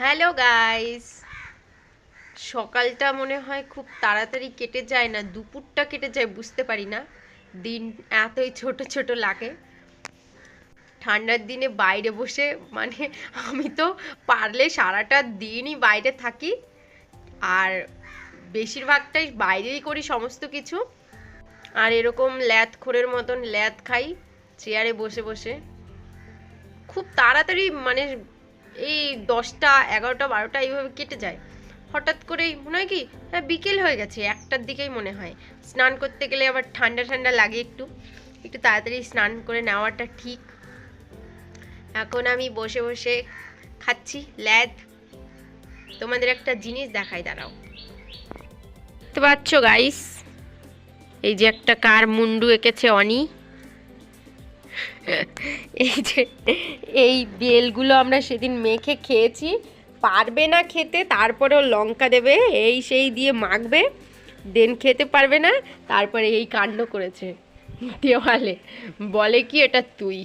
Hello guys, সকালটা মনে হয় খুব তাড়াতাড়ি কেটে যায় না, দুপুরটা কেটে যায় বুঝতে পারি না। দিন এতই ছোট ছোট লাগে। ঠান্ডার দিনে বাইরে বসে মানে আমি তো পারলে সারাটা দিনই বাইরে থাকি, আর বেশিরভাগটাই বাইরেই করি সমস্ত কিছু। আর এরকম ল্যাথখোরের মতন ল্যাথ খাই চেয়ারে বসে বসে। খুব তাড়াতাড়ি মানে এই 10টা 11টা 12টা এইভাবে কেটে যায়। হঠাৎ করেই মনে হয় কি, হ্যাঁ বিকেল হয়ে গেছে, 1টার দিকেই মনে হয়। স্নান করতে গেলে আবার ঠান্ডা ঠান্ডা লাগে, একটু একটু তাড়াতাড়ি স্নান করে নেওয়াটা ঠিক। এখন আমি বসে বসে খাচ্ছি ল্যাদ। তোমাদের একটা জিনিস দেখাই, দাঁড়াও। দেখতে পাচ্ছ গাইস, এই যে একটা কার মুন্ডু এঁকেছে অনি। এই যে এই বেলগুলো আমরা সেদিন মেখে খেয়েছি, পারবে না খেতে, তারপরেও লঙ্কা দেবে এই সেই দিয়ে মাখবে, দেন খেতে পারবে না, তারপরে এই কাণ্ড করেছে দেওয়ালে। বলে কি এটা তুই।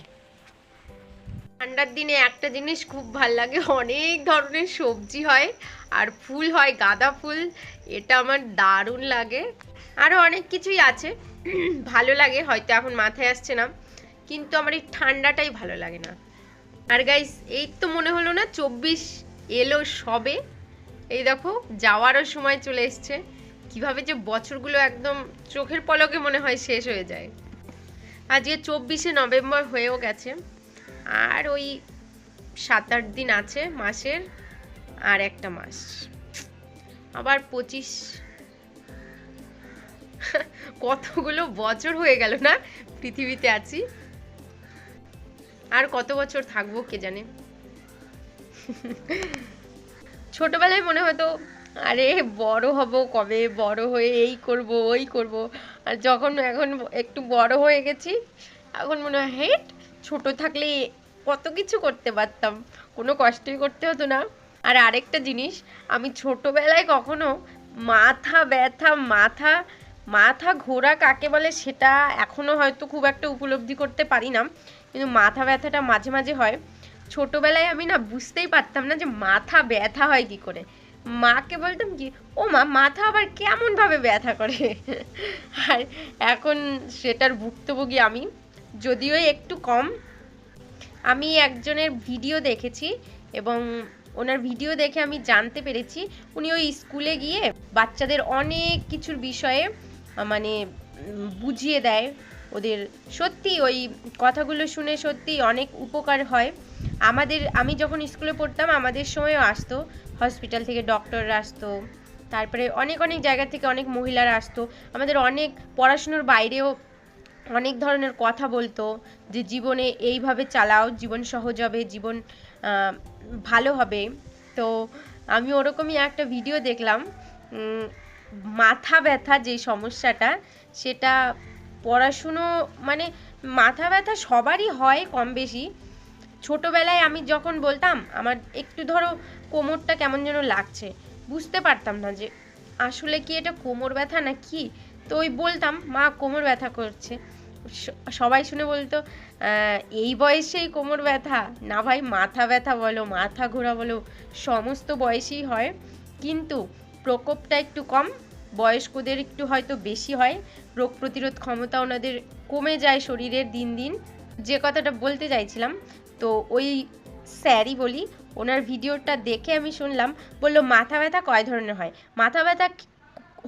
ঠান্ডার দিনে একটা জিনিস খুব ভাল লাগে, অনেক ধরনের সবজি হয় আর ফুল হয়, গাঁদা ফুল। এটা আমার দারুণ লাগে। আরও অনেক কিছুই আছে ভালো লাগে, হয়তো এখন মাথায় আসছে না, কিন্তু আমার এই ঠান্ডাটাই ভালো লাগে না। আর গাইস, এই তো মনে হলো না 24 এলো সবে। এই দেখো যাওয়ারও সময় চলে এসছে। কিভাবে যে বছরগুলো একদম চোখের পলকে মনে হয় শেষ হয়ে যায়। আজকে 24শে নভেম্বর হয়েও গেছে, আর ওই 7-8 দিন আছে মাসের, আর একটা মাস, আবার 25। কতগুলো বছর হয়ে গেল না পৃথিবীতে আছি। আর কত বছর থাকবো কে জানে। ছোটবেলায় মনে হতো আরে বড় হব কবে, বড় হয়ে এই করব ওই করব। আর যখন এখন একটু বড় হয়ে গেছি, এখন মনে হয় হেট, ছোট থাকলে কত কিছু করতে পারতাম, কোনো কষ্টই করতে হতো না। আর আরেকটা জিনিস, আমি ছোটবেলায় কখনো মাথা ব্যথা, মাথা মাথা ঘোরা কাকে বলে সেটা এখনো হয়তো খুব একটা উপলব্ধি করতে পারি না, কিন্তু মাথা ব্যথাটা মাঝে মাঝে হয়। ছোটবেলায় আমি না বুঝতেই পারতাম না যে মাথা ব্যথা হয় কি করে। মাকে বলতাম কি, ও মা মাথা আবার কেমন ভাবে ব্যথা করে। আর এখন সেটার ভুক্তভোগী আমি, যদিও একটু কম। আমি একজনের ভিডিও দেখেছি, এবং ওনার ভিডিও দেখে আমি জানতে পেরেছি উনি ওই স্কুলে গিয়ে বাচ্চাদের অনেক কিছুর বিষয়ে মানে বুঝিয়ে দেয় ওদের। সত্যি ওই কথাগুলো শুনে সত্যি অনেক উপকার হয়। আমি যখন স্কুলে পড়তাম আমাদের সময়ও আসতো, হসপিটাল থেকে ডক্টররা আসতো, তারপরে অনেক অনেক জায়গা থেকে অনেক মহিলারা আসতো, আমাদের অনেক পড়াশুনোর বাইরেও অনেক ধরনের কথা বলতো, যে জীবনে এইভাবে চালাও, জীবন সহজ হবে, জীবন ভালো হবে। তো আমি ওরকমই একটা ভিডিও দেখলাম। মাথা ব্যথা যে সমস্যাটা, সেটা পড়াশুনো মানে মাথা ব্যথা সবারই হয় কম বেশি। ছোটোবেলায় আমি যখন বলতাম আমার একটু ধরো কোমরটা কেমন যেন লাগছে, বুঝতে পারতাম না যে আসলে কি এটা কোমর ব্যথা না কি। তো ওই বলতাম মা কোমর ব্যথা করছে, সবাই শুনে বলতো এই বয়সেই কোমর ব্যথা? না ভাই, মাথা ব্যথা বলো, মাথা ঘোরা বলো, সমস্ত বয়সেই হয়, কিন্তু প্রকোপটা একটু কম। বয়স্কদের একটু হয়তো বেশি হয়, রোগ প্রতিরোধ ক্ষমতা ওনাদের কমে যায় শরীরের দিন দিন। যে কথাটা বলতে চাইছিলাম, তো ওই স্যারই বলি, ওনার ভিডিওটা দেখে আমি শুনলাম, বললো মাথা ব্যথা কয় ধরনের হয়। মাথা ব্যথা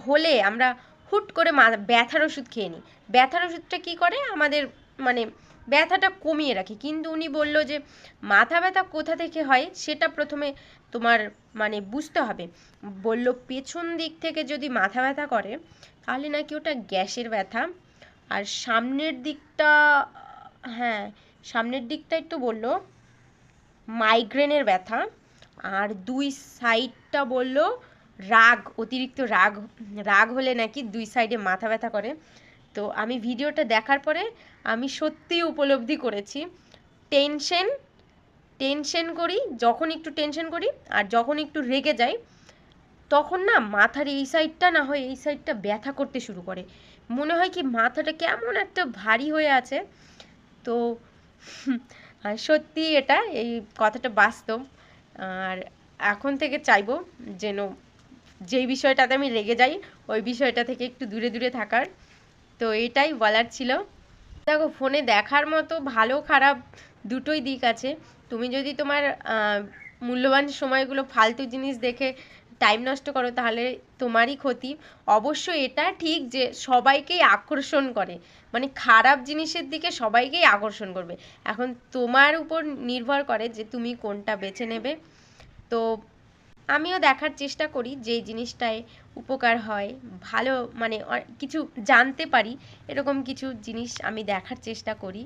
হলে আমরা হুট করে ব্যথার ওষুধ খেয়ে নিই। ব্যথার ওষুধটা কী করে আমাদের মানে ব্যথাটা কমিয়ে রাখে, কিন্তু উনি বললো যে মাথা ব্যথা কোথা থেকে হয় সেটা প্রথমে তোমার মানে বুঝতে হবে। বললো পেছন দিক থেকে যদি মাথা ব্যথা করে তাহলে নাকি ওটা গ্যাসের ব্যথা, আর সামনের দিকটা, হ্যাঁ সামনের দিকটাই তো বললো মাইগ্রেনের ব্যথা, আর দুই সাইডটা বললো রাগ, অতিরিক্ত রাগ, রাগ হলে নাকি দুই সাইডে মাথা ব্যথা করে। তো আমি ভিডিওটা দেখার পরে আমি সত্যিই উপলব্ধি করেছি, টেনশন টেনশন করি যখন, একটু টেনশন করি আর যখন একটু রেগে যাই, তখন না মাথার এই সাইডটা না হয় এই সাইডটা ব্যথা করতে শুরু করে, মনে হয় কি মাথাটা কেমন একটা ভারী হয়ে আছে। তো সত্যি এটা, এই কথাটা বাস্তব। আর এখন থেকে চাইবো যেন যেই বিষয়টাতে আমি রেগে যাই ওই বিষয়টা থেকে একটু দূরে দূরে থাকার। তো এটাই বলার ছিল। দেখো, ফোনে দেখার মতো ভালো খারাপ দুটোই দিক আছে। তুমি যদি তোমার মূল্যবান সময়গুলো ফালতু জিনিস দেখে টাইম নষ্ট করো তাহলে তোমারই ক্ষতি। অবশ্যই এটা ঠিক যে সবাইকেই আকর্ষণ করে, মানে খারাপ জিনিসের দিকে সবাইকেই আকর্ষণ করবে। এখন তোমার উপর নির্ভর করে যে তুমি কোনটা বেছে নেবে। তো আমিও দেখার চেষ্টা করি যে জিনিসটায় উপকার হয়, ভালো মানে কিছু জানতে পারি, এরকম কিছু জিনিস আমি দেখার চেষ্টা করি।